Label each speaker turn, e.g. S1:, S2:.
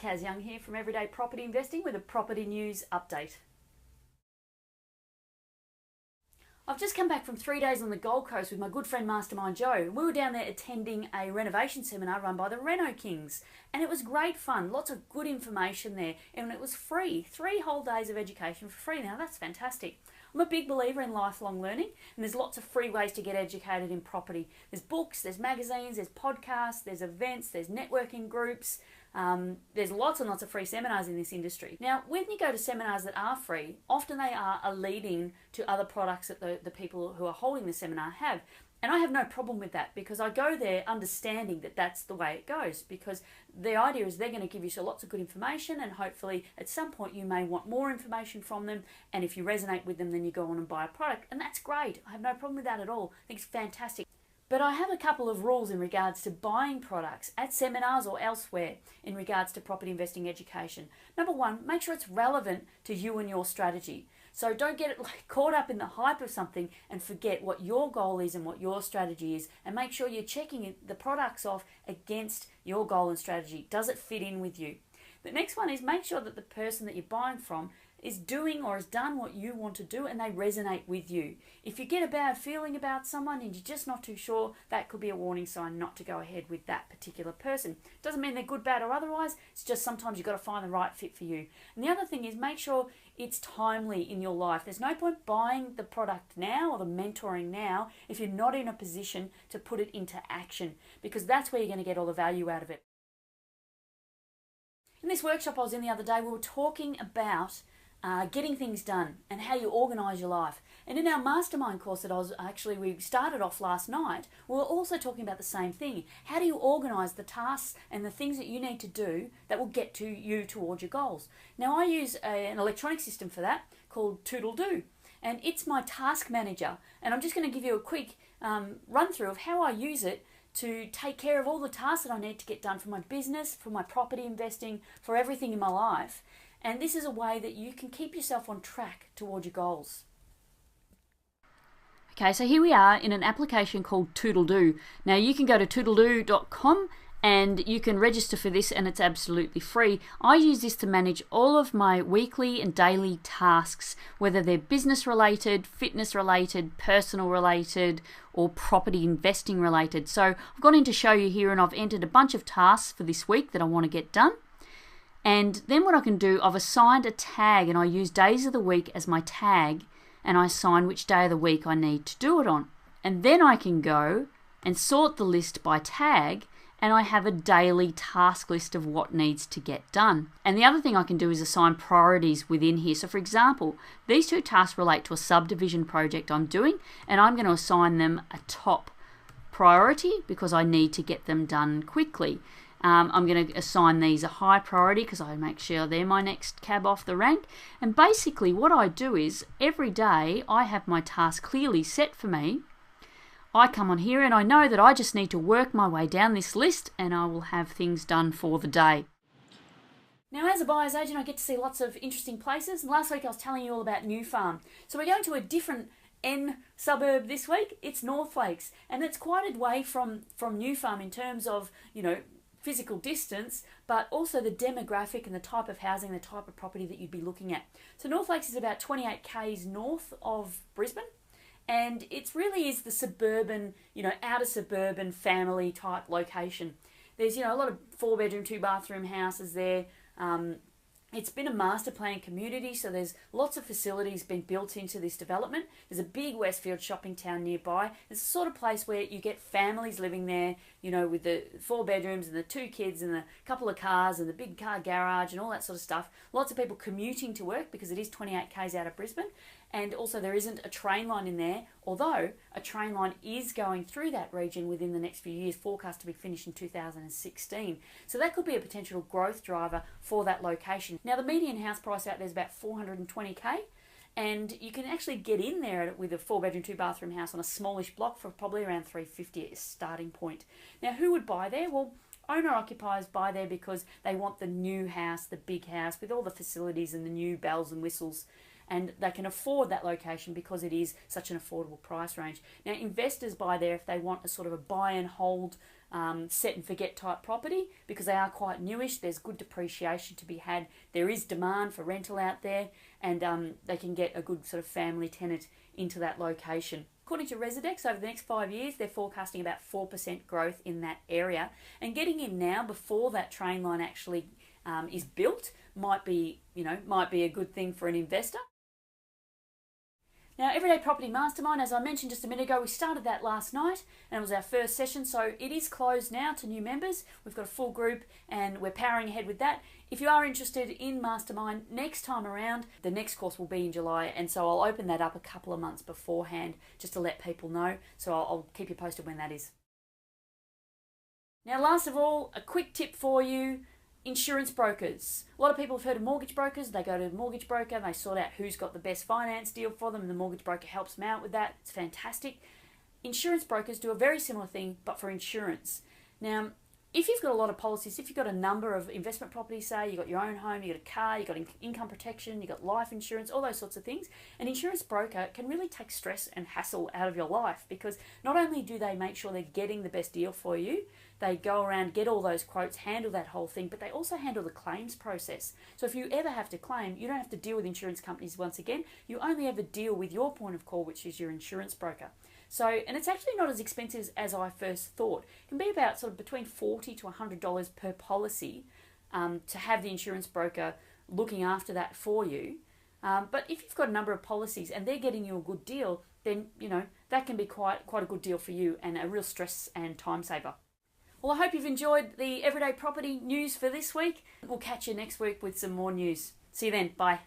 S1: Kaz Young here from Everyday Property Investing with a property news update. I've just come back from 3 days on the Gold Coast with my good friend Mastermind Joe. We were down there attending a renovation seminar run by the Reno Kings, and it was great fun. Lots of good information there, and it was free. 3 whole days of education for free. Now that's fantastic. I'm a big believer in lifelong learning, and there's lots of free ways to get educated in property. There's books, there's magazines, there's podcasts, there's events, there's networking groups. There's lots and lots of free seminars in this industry. Now, when you go to seminars that are free, often they are leading to other products that the people who are holding the seminar have. And I have no problem with that because I go there understanding that that's the way it goes, because the idea is they're going to give you lots of good information, and hopefully at some point you may want more information from them, and if you resonate with them then you go on and buy a product, and that's great. I have no problem with that at all. I think it's fantastic. But I have a couple of rules in regards to buying products at seminars or elsewhere in regards to property investing education. Number one, make sure it's relevant to you and your strategy. So don't get caught up in the hype of something and forget what your goal is and what your strategy is, and make sure you're checking the products off against your goal and strategy. Does it fit in with you? The next one is make sure that the person that you're buying from is doing or has done what you want to do and they resonate with you. If you get a bad feeling about someone and you're just not too sure, that could be a warning sign not to go ahead with that particular person. Doesn't mean they're good, bad or otherwise, it's just sometimes you've got to find the right fit for you. And the other thing is make sure it's timely in your life. There's no point buying the product now or the mentoring now if you're not in a position to put it into action, because that's where you're going to get all the value out of it. In this workshop I was in the other day, we were talking about getting things done and how you organise your life. And in our mastermind course that we started off last night, we were also talking about the same thing. How do you organise the tasks and the things that you need to do that will get to you towards your goals? Now I use an electronic system for that called Toodle-Do, and it's my task manager. And I'm just going to give you a quick run through of how I use it to take care of all the tasks that I need to get done for my business, for my property investing, for everything in my life. And this is a way that you can keep yourself on track towards your goals. Okay, so here we are in an application called Toodle-Do. Now you can go to toodledo.com and you can register for this, and it's absolutely free. I use this to manage all of my weekly and daily tasks, whether they're business related, fitness related, personal related, or property investing related. So I've gone in to show you here, and I've entered a bunch of tasks for this week that I want to get done. And then what I can do, I've assigned a tag, and I use days of the week as my tag, and I assign which day of the week I need to do it on. And then I can go and sort the list by tag, and I have a daily task list of what needs to get done. And the other thing I can do is assign priorities within here. So for example, these 2 tasks relate to a subdivision project I'm doing, and I'm going to assign them a top priority because I need to get them done quickly. I'm going to assign these a high priority because I make sure they're my next cab off the rank. And basically what I do is every day I have my task clearly set for me. I come on here and I know that I just need to work my way down this list and I will have things done for the day. Now as a buyer's agent I get to see lots of interesting places, and last week I was telling you all about New Farm. So we're going to a different suburb this week. It's North Lakes, and it's quite a way from New Farm in terms of, physical distance, but also the demographic and the type of housing, the type of property that you'd be looking at. So North Lakes is about 28 k's north of Brisbane, and it really is the suburban, outer suburban family type location. There's, a lot of 4-bedroom, 2-bathroom houses there. It's been a master plan community, so there's lots of facilities been built into this development. There's a big Westfield shopping town nearby. It's the sort of place where you get families living there, with the 4 bedrooms and the 2 kids and a couple of cars and the big car garage and all that sort of stuff. Lots of people commuting to work because it is 28 k's out of Brisbane. And also there isn't a train line in there, although a train line is going through that region within the next few years, forecast to be finished in 2016. So that could be a potential growth driver for that location. Now the median house price out there is about 420k, and you can actually get in there with a 4-bedroom, 2-bathroom house on a smallish block for probably around 350 as a starting point. Now who would buy there? Well, owner-occupiers buy there because they want the new house, the big house with all the facilities and the new bells and whistles. and they can afford that location because it is such an affordable price range. Now, investors buy there if they want a sort of a buy and hold set and forget type property, because they are quite newish. There's good depreciation to be had. There is demand for rental out there, and they can get a good sort of family tenant into that location. According to Residex, over the next 5 years, they're forecasting about 4% growth in that area. And getting in now before that train line actually is built might be a good thing for an investor. Now, Everyday Property Mastermind, as I mentioned just a minute ago, we started that last night and it was our first session, so it is closed now to new members. We've got a full group and we're powering ahead with that. If you are interested in Mastermind next time around, the next course will be in July, and so I'll open that up a couple of months beforehand just to let people know, so I'll keep you posted when that is. Now, last of all, a quick tip for you. Insurance brokers. A lot of people have heard of mortgage brokers. They go to the mortgage broker and they sort out who's got the best finance deal for them, and the mortgage broker helps them out with that. It's fantastic. Insurance brokers do a very similar thing, but for insurance. Now, if you've got a lot of policies, if you've got a number of investment properties, say you've got your own home, you've got a car, you've got income protection, you've got life insurance, all those sorts of things, an insurance broker can really take stress and hassle out of your life, because not only do they make sure they're getting the best deal for you, they go around, get all those quotes, handle that whole thing, but they also handle the claims process. So if you ever have to claim, you don't have to deal with insurance companies once again. You only ever deal with your point of call, which is your insurance broker. So, and it's actually not as expensive as I first thought. It can be about sort of between $40 to $100 per policy to have the insurance broker looking after that for you. But if you've got a number of policies and they're getting you a good deal, then, that can be quite a good deal for you and a real stress and time saver. Well, I hope you've enjoyed the Everyday Property news for this week. We'll catch you next week with some more news. See you then. Bye.